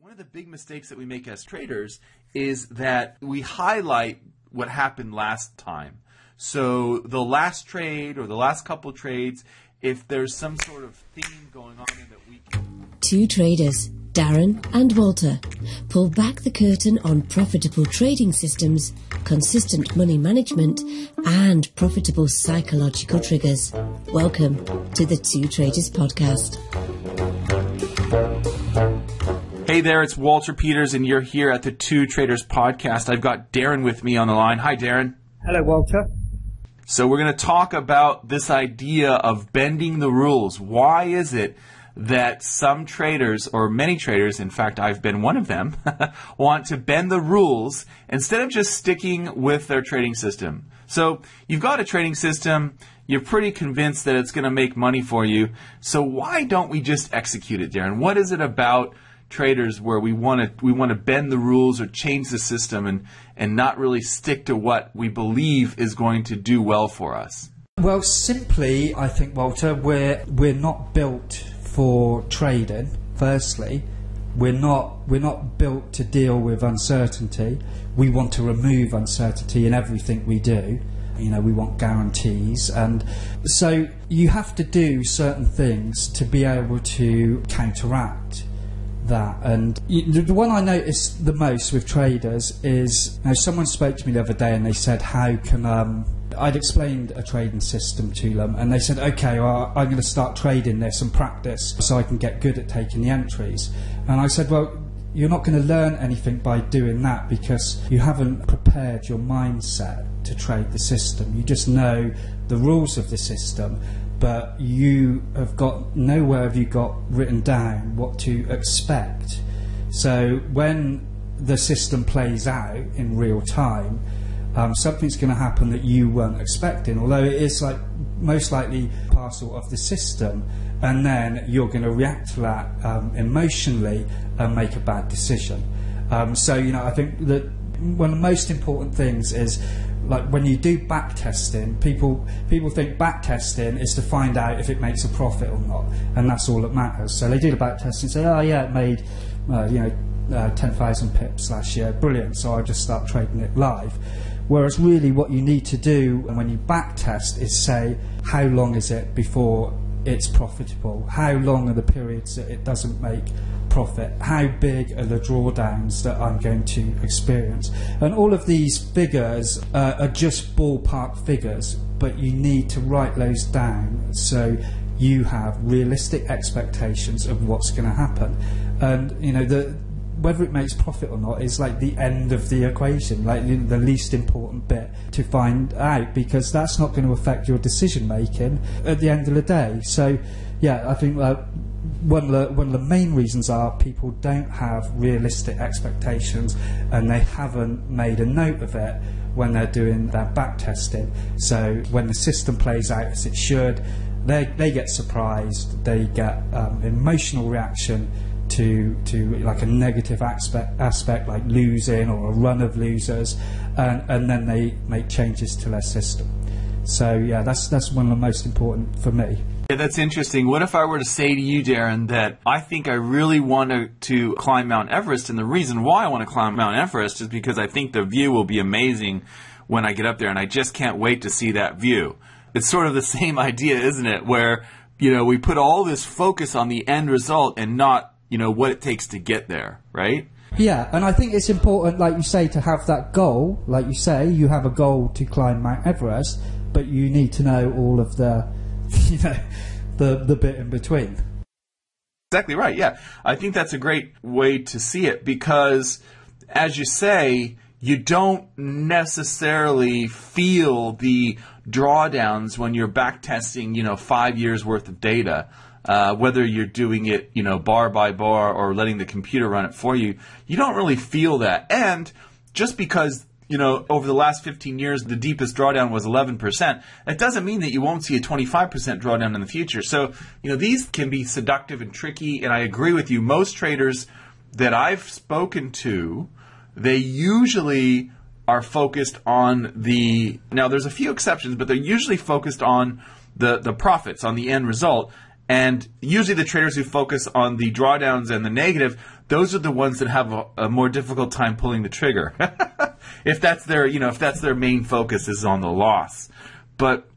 One of the big mistakes that we make as traders is that we highlight what happened last time. So the last trade or the last couple trades, if there's some sort of theme going on in that we can... Two traders, Darren and Walter, pull back the curtain on profitable trading systems, consistent money management, and profitable psychological triggers. Welcome to the Two Traders Podcast. Hey there, it's Walter Peters, and you're here at the Two Traders Podcast. I've got Darren with me on the line. Hi, Darren. Hello, Walter. So we're going to talk about this idea of bending the rules. Why is it that some traders, or many traders, in fact, I've been one of them, want to bend the rules instead of just sticking with their trading system? So you've got a trading system. You're pretty convinced that it's going to make money for you. So why don't we just execute it, Darren? What is it about traders where we want to bend the rules or change the system and not really stick to what we believe is going to do well for us? Well, simply, I think, Walter, we're not built for trading. Firstly, we're not built to deal with uncertainty. We want to remove uncertainty in everything we do. You know, we want guarantees, and so you have to do certain things to be able to counteract that. And the one I notice the most with traders is, someone spoke to me the other day and they said, how can I'd explained a trading system to them, and they said, okay, well, I'm going to start trading this and practice so I can get good at taking the entries. And I said, well, you're not going to learn anything by doing that, because you haven't prepared your mindset to trade the system. You just know the rules of the system, but you have got nowhere have you got written down what to expect. So when the system plays out in real time, something's going to happen that you weren't expecting, although it is most likely parcel of the system, and then you're going to react to that emotionally and make a bad decision. So I think that one of the most important things is, like, when you do back testing, people think back testing is to find out if it makes a profit or not, and that's all that matters. So they do the back testing and say, oh yeah, it made 10,000 pips last year, brilliant, so I'll just start trading it live. Whereas really what you need to do when you back test is say, how long is it before it's profitable? How long are the periods that it doesn't make profit? How big are the drawdowns that I'm going to experience? And all of these figures are just ballpark figures, but you need to write those down so you have realistic expectations of what's going to happen. And whether it makes profit or not is like the end of the equation, like the least important bit to find out, because that's not going to affect your decision making at the end of the day. So yeah, I think one of the main reasons are people don't have realistic expectations, and they haven't made a note of it when they're doing their back testing. So when the system plays out as it should, they get surprised, they get emotional reaction to like a negative aspect like losing or a run of losers, and then they make changes to their system. So yeah, that's one of the most important for me. Yeah, that's interesting. What if I were to say to you, Darren, that I think I really want to climb Mount Everest, and the reason why I want to climb Mount Everest is because I think the view will be amazing when I get up there, and I just can't wait to see that view. It's sort of the same idea, isn't it, where we put all this focus on the end result and not what it takes to get there, right? Yeah, and I think it's important, like you say, to have that goal. Like you say, you have a goal to climb Mount Everest, but you need to know all of the the bit in between. Exactly right, yeah. I think that's a great way to see it, because, as you say, you don't necessarily feel the drawdowns when you're back testing 5 years worth of data. Whether you're doing it, bar by bar, or letting the computer run it for you, you don't really feel that. And just because, over the last 15 years, the deepest drawdown was 11%, that doesn't mean that you won't see a 25% drawdown in the future. So, these can be seductive and tricky, and I agree with you. Most traders that I've spoken to, they usually are focused on now there's a few exceptions, but they're usually focused on the profits, on the end result. And usually the traders who focus on the drawdowns and the negative, those are the ones that have a more difficult time pulling the trigger. If that's their main focus is on the loss. But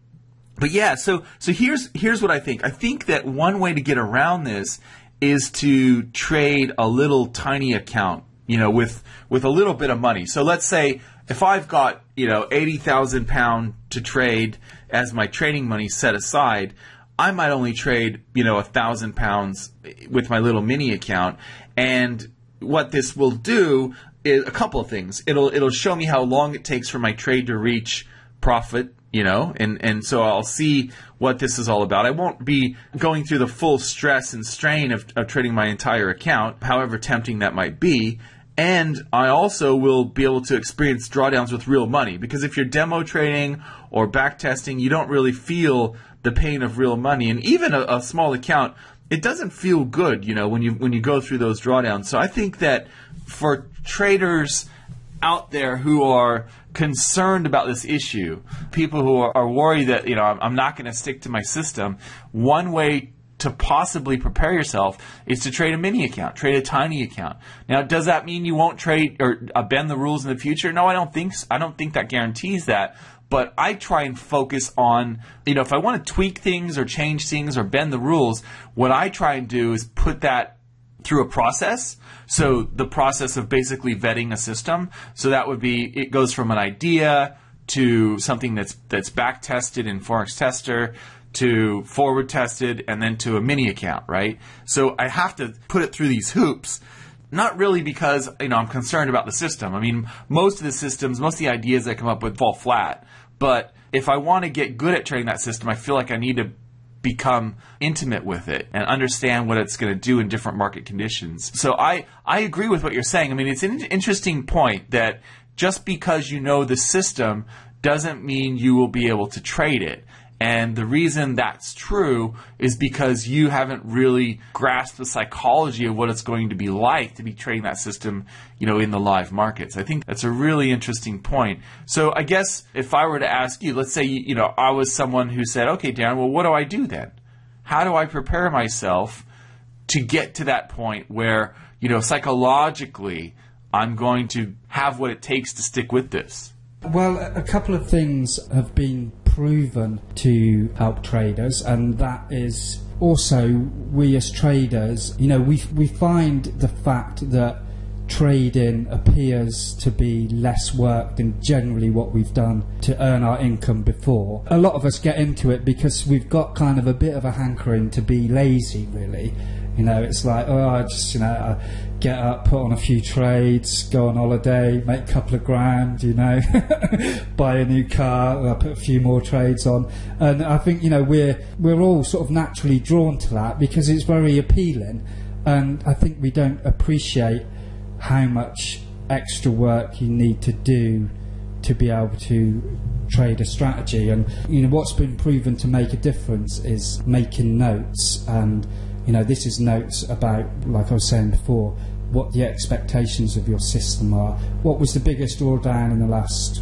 yeah, so here's what I think. I think that one way to get around this is to trade a little tiny account, with a little bit of money. So let's say if I've got, £80,000 to trade as my trading money set aside, I might only trade, £1,000 with my little mini account. And what this will do is a couple of things. It'll show me how long it takes for my trade to reach profit, and so I'll see what this is all about. I won't be going through the full stress and strain of trading my entire account, however tempting that might be. And I also will be able to experience drawdowns with real money, because if you're demo trading or back testing, you don't really feel the pain of real money. And even a small account, it doesn't feel good, when you go through those drawdowns. So I think that for traders out there who are concerned about this issue, people who are worried that, I'm not going to stick to my system, one way to possibly prepare yourself is to trade a mini account, trade a tiny account. Now, does that mean you won't trade or bend the rules in the future? No, I don't think so. I don't think that guarantees that. But I try and focus on, if I want to tweak things or change things or bend the rules, what I try and do is put that through a process. So the process of basically vetting a system. So that would be, it goes from an idea to something that's back tested in Forex Tester, to forward tested, and then to a mini account, right? So I have to put it through these hoops, not really because, I'm concerned about the system. I mean, most of the ideas I come up with fall flat. But if I want to get good at trading that system, I feel like I need to become intimate with it and understand what it's going to do in different market conditions. So I agree with what you're saying. I mean, it's an interesting point that just because you know the system doesn't mean you will be able to trade it. And the reason that's true is because you haven't really grasped the psychology of what it's going to be like to be trading that system, in the live markets. I think that's a really interesting point. So I guess if I were to ask you, let's say, I was someone who said, okay, Darren, well, what do I do then? How do I prepare myself to get to that point where, psychologically, I'm going to have what it takes to stick with this? Well, a couple of things have been proven to help traders, and that is also we as traders, we find the fact that trading appears to be less work than generally what we've done to earn our income before. A lot of us get into it because we've got kind of a bit of a hankering to be lazy, really. It's like, I just, I get up, put on a few trades, go on holiday, make a couple of grand, buy a new car, put a few more trades on. And I think, we're all sort of naturally drawn to that because it's very appealing. And I think we don't appreciate how much extra work you need to do to be able to trade a strategy. And, what's been proven to make a difference is making notes. And this is notes about, like I was saying before, what the expectations of your system are. What was the biggest drawdown in the last,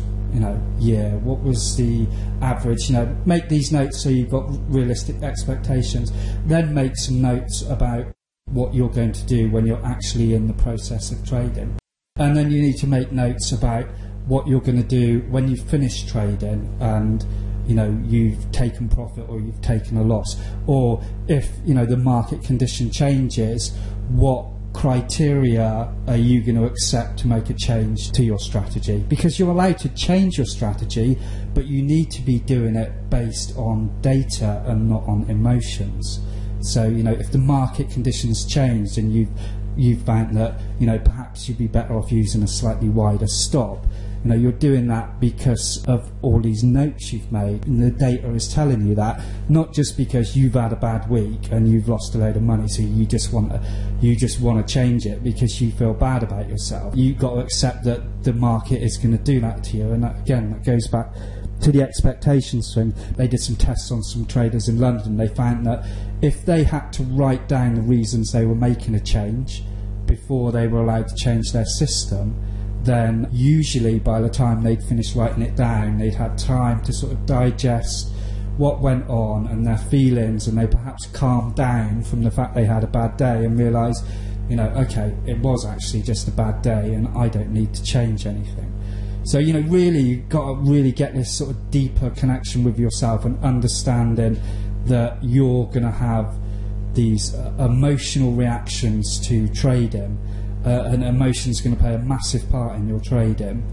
year? What was the average? Make these notes so you've got realistic expectations. Then make some notes about what you're going to do when you're actually in the process of trading. And then you need to make notes about what you're going to do when you've finished trading and you've taken profit or you've taken a loss, or if the market condition changes, what criteria are you going to accept to make a change to your strategy? Because you're allowed to change your strategy, but you need to be doing it based on data and not on emotions. So if the market conditions changed and you've found that perhaps you'd be better off using a slightly wider stop, you're doing that because of all these notes you've made, and the data is telling you that, not just because you've had a bad week and you've lost a load of money, so you just want to change it because you feel bad about yourself. You've got to accept that the market is going to do that to you, and that goes back to the expectations thing. They did some tests on some traders in London. They found that if they had to write down the reasons they were making a change before they were allowed to change their system, then usually by the time they'd finished writing it down, they'd had time to sort of digest what went on and their feelings, and they perhaps calm down from the fact they had a bad day and realise, you know, okay, it was actually just a bad day and I don't need to change anything. So, you know, really, you've got to really get this sort of deeper connection with yourself and understanding that you're going to have these emotional reactions to trading, and emotion's going to play a massive part in your trading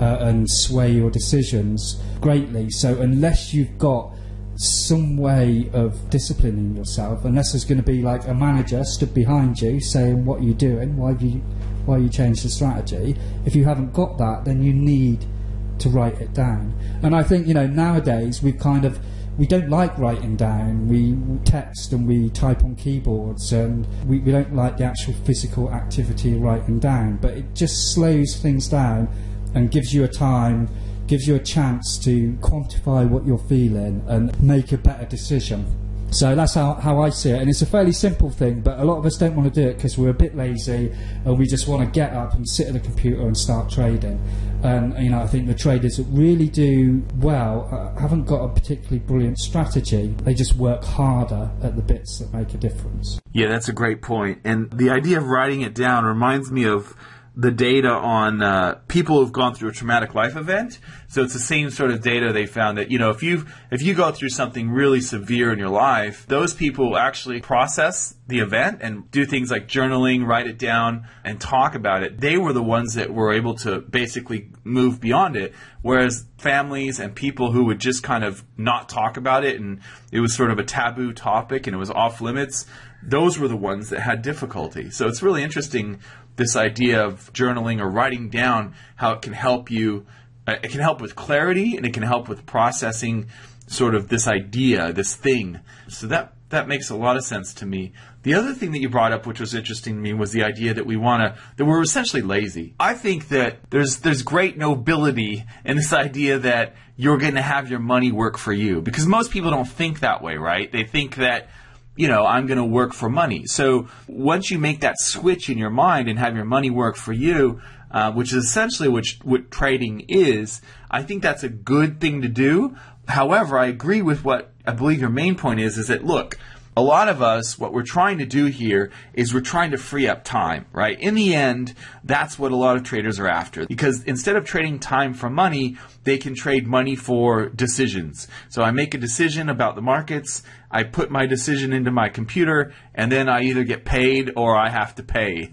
and sway your decisions greatly. So unless you've got some way of disciplining yourself, unless there's going to be like a manager stood behind you saying, what are you doing, why you changed the strategy, if you haven't got that, then you need to write it down. And I think, you know, nowadays we don't like writing down. We text and we type on keyboards, and we don't like the actual physical activity of writing down, but it just slows things down and gives you a chance to quantify what you're feeling and make a better decision. So that's how I see it, and it's a fairly simple thing, but a lot of us don't want to do it because we're a bit lazy and we just want to get up and sit at the computer and start trading. And, you know, I think the traders that really do well haven't got a particularly brilliant strategy. They just work harder at the bits that make a difference. Yeah, that's a great point. And the idea of writing it down reminds me of the data on people who've gone through a traumatic life event. So it's the same sort of data. They found that, you know, if you go through something really severe in your life, those people actually process the event and do things like journaling, write it down, and talk about it. They were the ones that were able to basically move beyond it, whereas families and people who would just kind of not talk about it, and it was sort of a taboo topic and it was off limits, those were the ones that had difficulty. So it's really interesting, this idea of journaling or writing down, how it can help you. It can help with clarity, and it can help with processing sort of this idea, this thing. So that makes a lot of sense to me. The other thing that you brought up, which was interesting to me, was the idea that that we're essentially lazy. I think that there's great nobility in this idea that you're going to have your money work for you, because most people don't think that way, right? They think that, you know, I'm going to work for money. So once you make that switch in your mind and have your money work for you, which is essentially what trading is, I think that's a good thing to do. However, I agree with what I believe your main point is that, look, a lot of us, what we're trying to do here is we're trying to free up time, right? In the end, that's what a lot of traders are after. Because instead of trading time for money, they can trade money for decisions. So I make a decision about the markets, I put my decision into my computer, and then I either get paid or I have to pay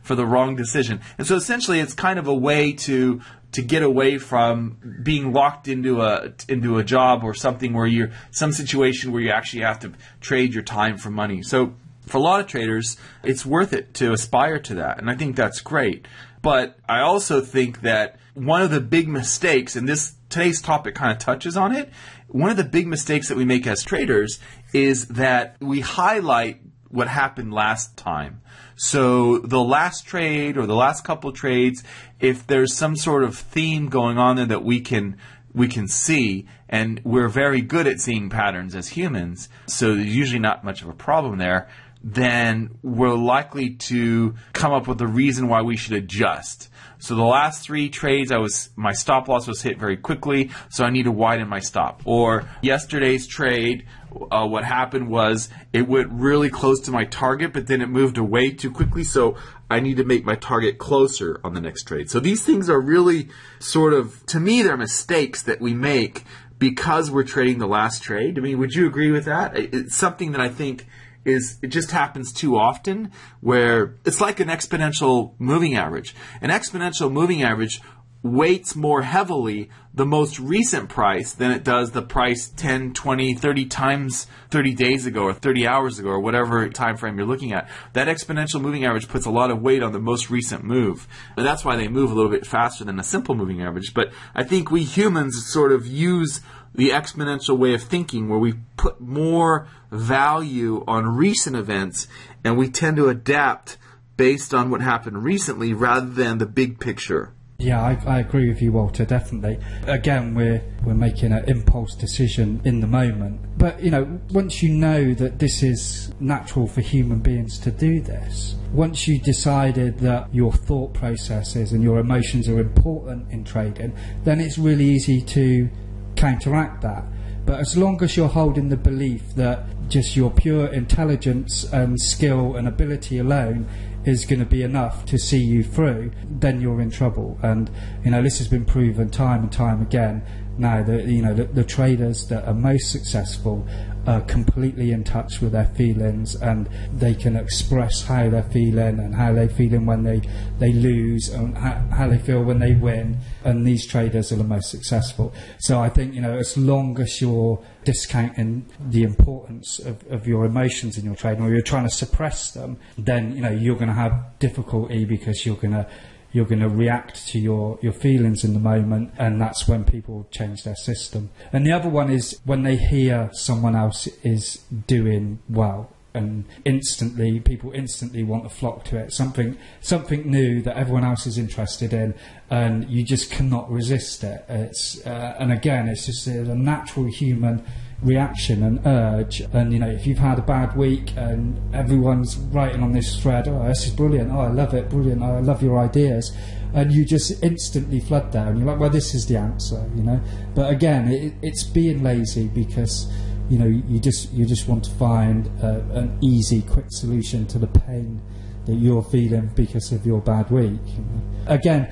for the wrong decision. And so essentially it's kind of a way to get away from being locked into a job or something where some situation where you actually have to trade your time for money. So for a lot of traders, it's worth it to aspire to that, and I think that's great. But I also think that one of the big mistakes, and today's topic kind of touches on it, one of the big mistakes that we make as traders is that we highlight what happened last time. So the last trade or the last couple trades, if there's some sort of theme going on there that we can see, and we're very good at seeing patterns as humans, so there's usually not much of a problem there, then we're likely to come up with a reason why we should adjust. So the last 3 trades, my stop loss was hit very quickly, so I need to widen my stop. Or yesterday's trade, what happened was it went really close to my target, but then it moved away too quickly, so I need to make my target closer on the next trade. So these things are really sort of, to me, they're mistakes that we make because we're trading the last trade. I mean, would you agree with that? It's something that I think it just happens too often, where it's like an exponential moving average. An exponential moving average weights more heavily the most recent price than it does the price 10, 20, 30 times 30 days ago or 30 hours ago or whatever time frame you're looking at. That exponential moving average puts a lot of weight on the most recent move. And that's why they move a little bit faster than a simple moving average. But I think we humans sort of use the exponential way of thinking, where we put more value on recent events and we tend to adapt based on what happened recently rather than the big picture. Yeah, I agree with you, Walter, definitely. Again, we're making an impulse decision in the moment. But, you know, once you know that this is natural for human beings to do this, once you decided that your thought processes and your emotions are important in trading, then it's really easy to counteract that. But as long as you're holding the belief that just your pure intelligence and skill and ability alone is going to be enough to see you through, then you're in trouble. And this has been proven time and time again. Now that the traders that are most successful are completely in touch with their feelings, and they can express how they're feeling and how they're feeling when they lose, and how they feel when they win. And these traders are the most successful. So I think as long as you're discounting the importance of your emotions in your trading, or you're trying to suppress them, then you're going to have difficulty, because you're going to react to your feelings in the moment, and that's when people change their system. And the other one is when they hear someone else is doing well, and people instantly want to flock to it, something new that everyone else is interested in, and you just cannot resist it. And again, it's just a natural human reaction and urge. And if you've had a bad week and everyone's writing on this thread, oh, this is brilliant, oh, I love it, brilliant, oh, I love your ideas, and you just instantly flood there, and you're like, well, this is the answer. But again, it's being lazy, because you just want to find an easy, quick solution to the pain that you're feeling because of your bad week. Again,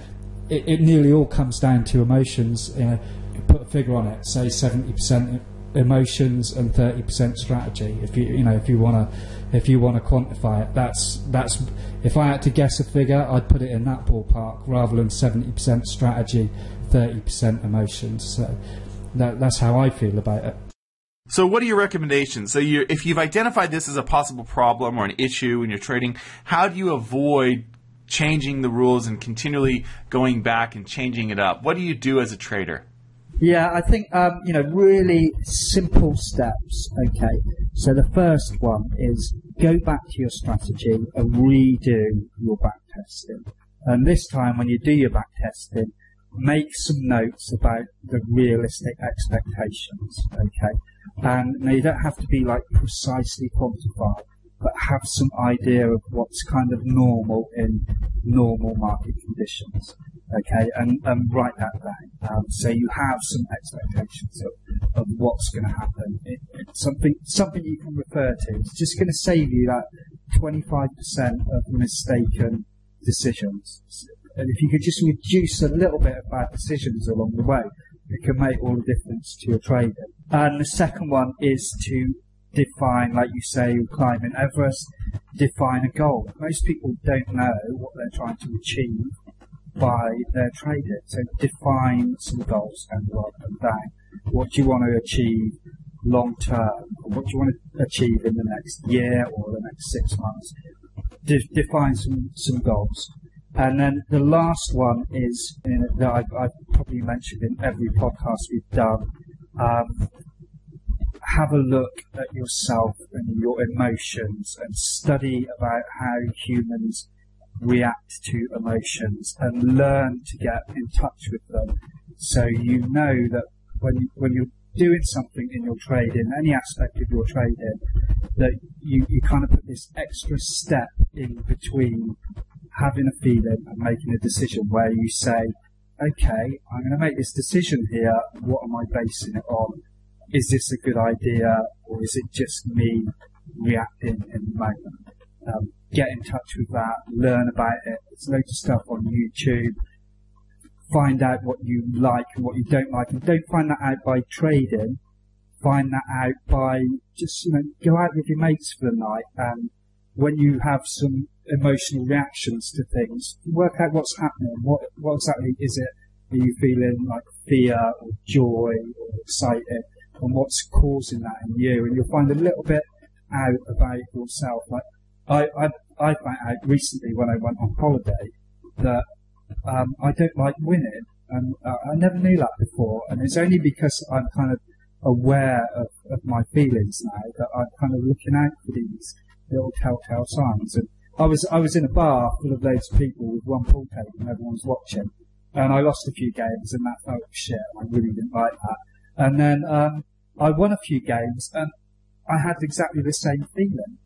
it nearly all comes down to emotions. You put a figure on it, say 70% emotions and 30% strategy. If you want to quantify it, that's if I had to guess a figure, I'd put it in that ballpark, rather than 70% strategy, 30% emotions. So that's how I feel about it. So what are your recommendations? So if you've identified this as a possible problem or an issue in your trading, how do you avoid changing the rules and continually going back and changing it up? What do you do as a trader? Yeah, I think, really simple steps, okay. So the first one is go back to your strategy and redo your back testing. And this time, when you do your back testing, make some notes about the realistic expectations, okay. And now, you don't have to be precisely quantified, but have some idea of what's kind of normal in normal market conditions. Okay, and write that down. So you have some expectations of what's going to happen. It's something you can refer to. It's just going to save you that 25% of mistaken decisions. And if you could just reduce a little bit of bad decisions along the way, it can make all the difference to your trading. And the second one is to define, like you say, climbing Everest, define a goal. Most people don't know what they're trying to achieve by their trading. So define some goals and write them down. What do you want to achieve long term? Or what do you want to achieve in the next year or the next 6 months? Define some goals. And then the last one is that I've probably mentioned in every podcast we've done. Have a look at yourself and your emotions, and study about how humans react to emotions, and learn to get in touch with them, so you know that when you're doing something in your trading, any aspect of your trading, that you kind of put this extra step in between having a feeling and making a decision, where you say, okay, I'm going to make this decision here, what am I basing it on? Is this a good idea, or is it just me reacting in the moment? Get in touch with that, learn about it. There's loads of stuff on YouTube. Find out what you like and what you don't like, and don't find that out by trading. Find that out by just go out with your mates for the night, and when you have some emotional reactions to things, work out what's happening. What exactly is it? Are you feeling like fear or joy or excited? And what's causing that in you? And you'll find a little bit out about yourself. Like I found out recently when I went on holiday that I don't like winning, and I never knew that before. And it's only because I'm kind of aware of my feelings now that I'm kind of looking out for these little telltale signs. And I was in a bar full of loads of people with one pool table and everyone's watching, and I lost a few games, and that felt shit. I really didn't like that. And then I won a few games, and I had exactly the same feeling.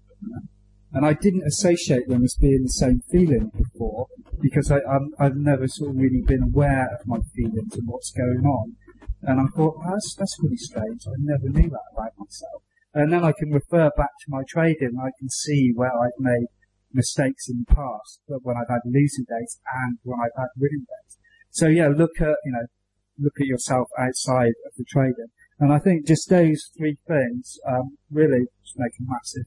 And I didn't associate them as being the same feeling before, because I've never sort of really been aware of my feelings and what's going on. And I thought, that's really strange. I never knew that about myself. And then I can refer back to my trading. I can see where I've made mistakes in the past, when I've had losing days and when I've had winning days. So yeah, look at yourself outside of the trading. And I think just those three things really just make a massive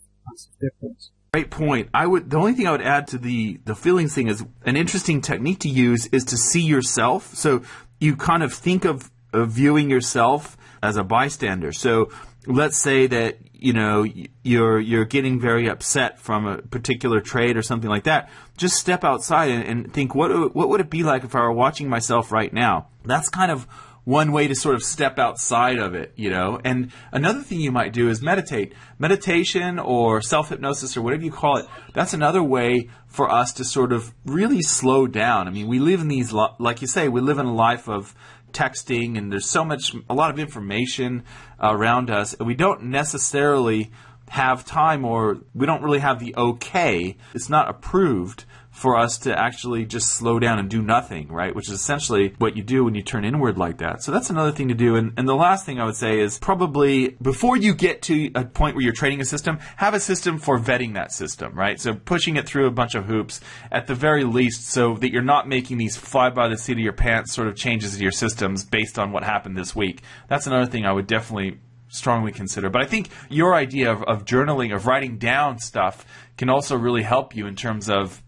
difference. Great point. The only thing I would add to the feelings thing is an interesting technique to use is to see yourself. So you kind of think of viewing yourself as a bystander. So let's say that you're getting very upset from a particular trade or something like that. Just step outside and think, what would it be like if I were watching myself right now? That's kind of one way to sort of step outside of it, And another thing you might do is meditate. Meditation or self-hypnosis or whatever you call it, that's another way for us to sort of really slow down. I mean, we live in these, like you say, we live in a life of texting, and there's a lot of information around us, and we don't necessarily have time, or we don't really have the okay. It's not approved for us to actually just slow down and do nothing, right? Which is essentially what you do when you turn inward like that. So that's another thing to do. And the last thing I would say is probably before you get to a point where you're trading a system, have a system for vetting that system, right? So pushing it through a bunch of hoops at the very least, so that you're not making these fly by the seat of your pants sort of changes to your systems based on what happened this week. That's another thing I would definitely strongly consider. But I think your idea of journaling, of writing down stuff, can also really help you in terms of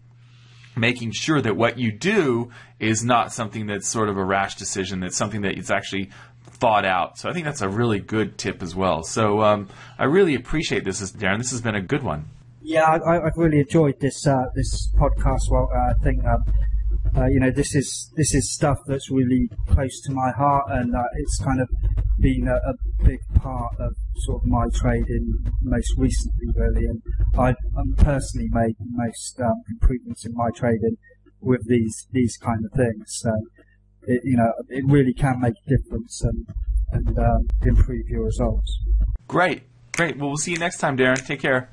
making sure that what you do is not something that's sort of a rash decision, that's something that is actually thought out. So I think that's a really good tip as well. So I really appreciate this, Darren. This has been a good one. Yeah, I've really enjoyed this podcast. Well, I think this is stuff that's really close to my heart, and it's kind of been a big part of sort of my trading most recently, really. And I've personally made most improvements in my trading with these kind of things. So it really can make a difference and improve your results. Great. Well, we'll see you next time, Darren. Take care.